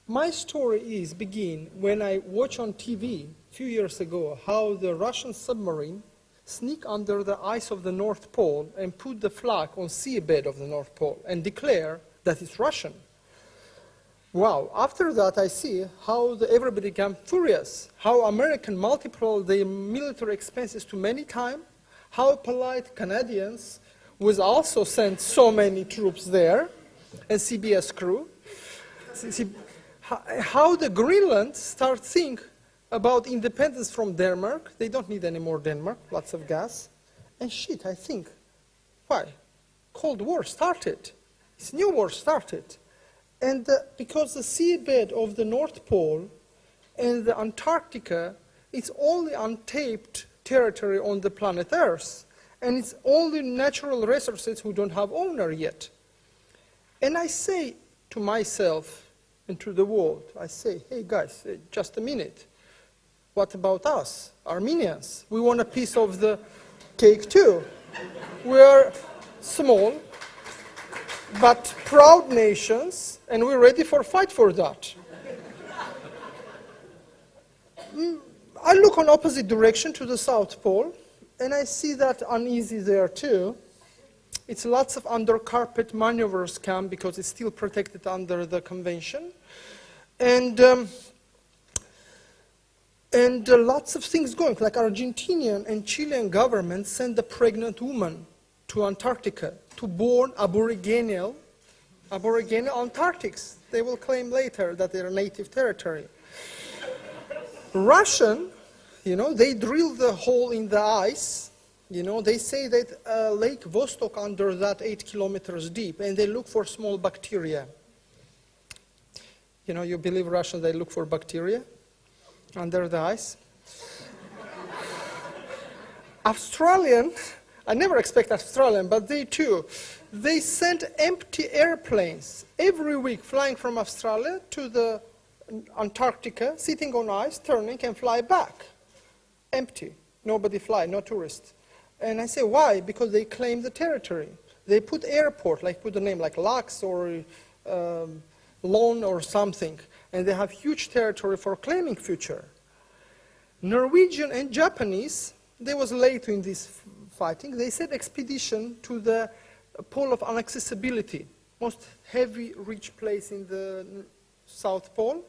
My story begin when I watch on TV a few years ago how the Russian submarine sneak under the ice of the North Pole and put the flag on seabed of the North Pole and declare that it's Russian. Wow, after that I see how everybody became furious, how American multiplied their military expenses to many times, how polite Canadians was also sent so many troops there, and CBS crew. How the Greenland start think about independence from Denmark. They don't need any more Denmark, lots of gas. And shit, I think, why? Cold War started. This new war started. And because the seabed of the North Pole and the Antarctica is only untapped territory on the planet Earth. And it's only natural resources who don't have owner yet. And I say to myself and to the world, I say, hey guys, just a minute. What about us, Armenians? We want a piece of the cake too. We are small, but proud nations, and we're ready for fight for that. I look on opposite direction to the South Pole, and I see that uneasy there too. It's lots of under-carpet maneuvers come because it's still protected under the convention. And lots of things going, like Argentinian and Chilean governments send a pregnant woman to Antarctica to born Aboriginal Antarctics. They will claim later that they're native territory. Russian, they drill the hole in the ice. They say that Lake Vostok under that 8 kilometers deep, and they look for small bacteria. You believe Russians, they look for bacteria under the ice? Australian, I never expect Australian, but they too. They send empty airplanes every week flying from Australia to the Antarctica, sitting on ice, turning and fly back. Empty. Nobody fly, no tourists. And I say, why? Because they claim the territory. They put airport, put the name like Lax or Lone or something. And they have huge territory for claiming future. Norwegian and Japanese, they was late in this fighting. They sent expedition to the pole of inaccessibility, most heavy, rich place in the South Pole.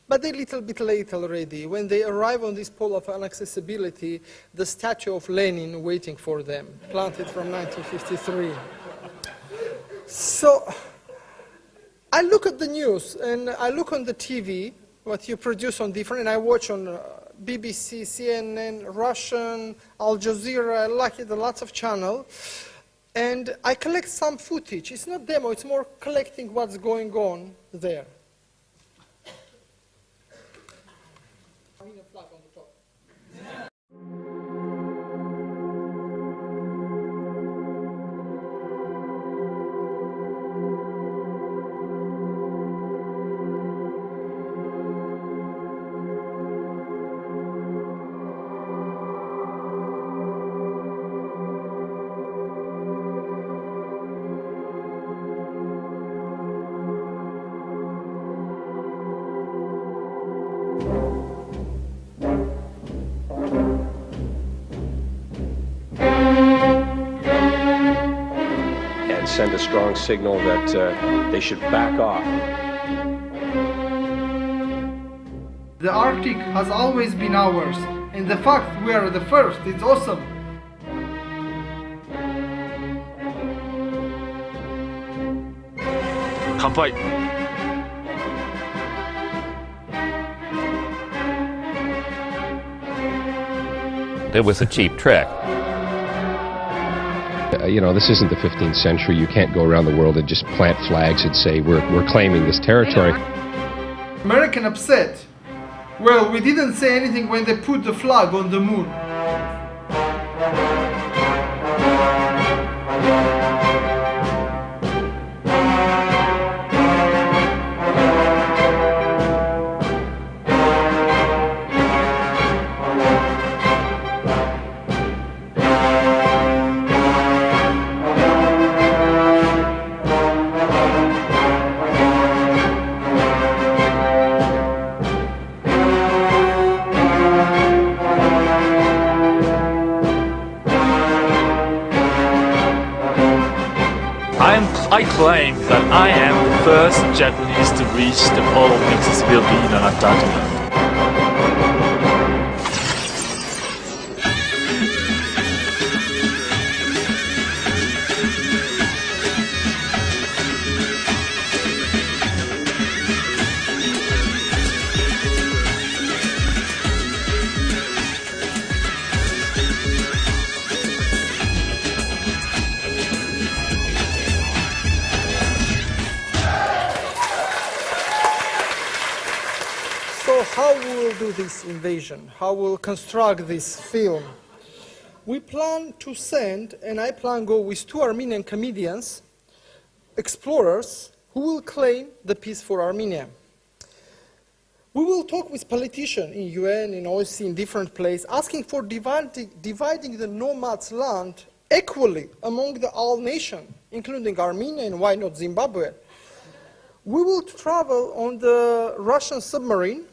But they're a little bit late already. When they arrive on this pole of inaccessibility, the statue of Lenin waiting for them, planted from 1953. So I look at the news, and I look on the TV, what you produce on different, and I watch on BBC, CNN, Russian, Al Jazeera, I like it, lots of channels. And I collect some footage. It's not demo, it's more collecting what's going on there. Flag on the top. Send a strong signal that they should back off. The Arctic has always been ours, and the fact we are the first, it's awesome. Kanpai. It was a cheap trick. This isn't the 15th century. You can't go around the world and just plant flags and say, we're claiming this territory. American upset. Well, we didn't say anything when they put the flag on the moon. I claim that I am the first Japanese to reach the pole inaccessibility in Antarctica. So how we will do this invasion? How we'll construct this film? We plan to send, and I plan go with 2 Armenian comedians, explorers, who will claim the peace for Armenia. We will talk with politicians in UN, in OSCE, in different places, asking for dividing the nomads' land equally among the all nations, including Armenia and why not Zimbabwe. We will travel on the Russian submarine,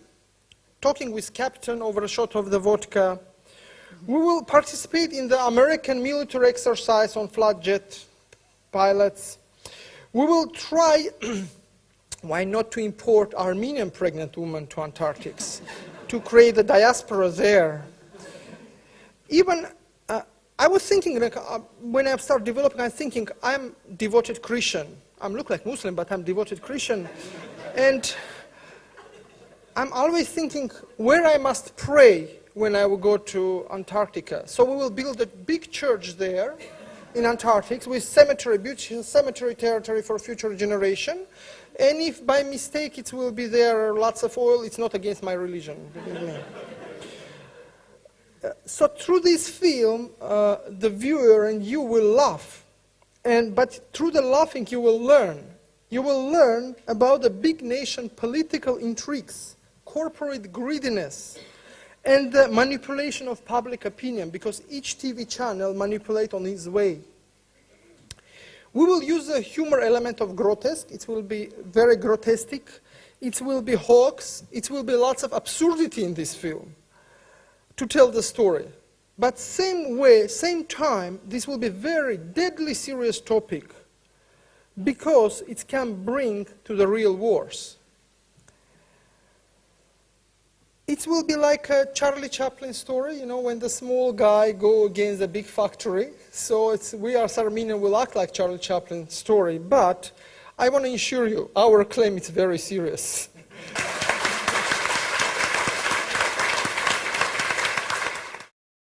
talking with captain over a shot of the vodka. We will participate in the American military exercise on flat jet pilots. We will try, why not to import Armenian pregnant women to Antarctica, to create a diaspora there. Even, I was thinking, like, when I started developing, I'm thinking, I'm devoted Christian. I look like Muslim, but I'm devoted Christian. And I'm always thinking where I must pray when I will go to Antarctica. So we will build a big church there in Antarctica with cemetery, beautiful cemetery territory for future generation. And if by mistake it will be there lots of oil, it's not against my religion. So through this film, the viewer and you will laugh. But through the laughing you will learn. You will learn about the big nation political intrigues, corporate greediness, and the manipulation of public opinion, because each TV channel manipulates on its way. We will use the humor element of grotesque. It will be very grotesque. It will be hoax. It will be lots of absurdity in this film to tell the story. But same way, same time, this will be very deadly serious topic because it can bring to the real wars. It will be like a Charlie Chaplin story, you know, when the small guy go against the big factory. So we as Armenian will act like Charlie Chaplin story, but I want to assure you, our claim is very serious.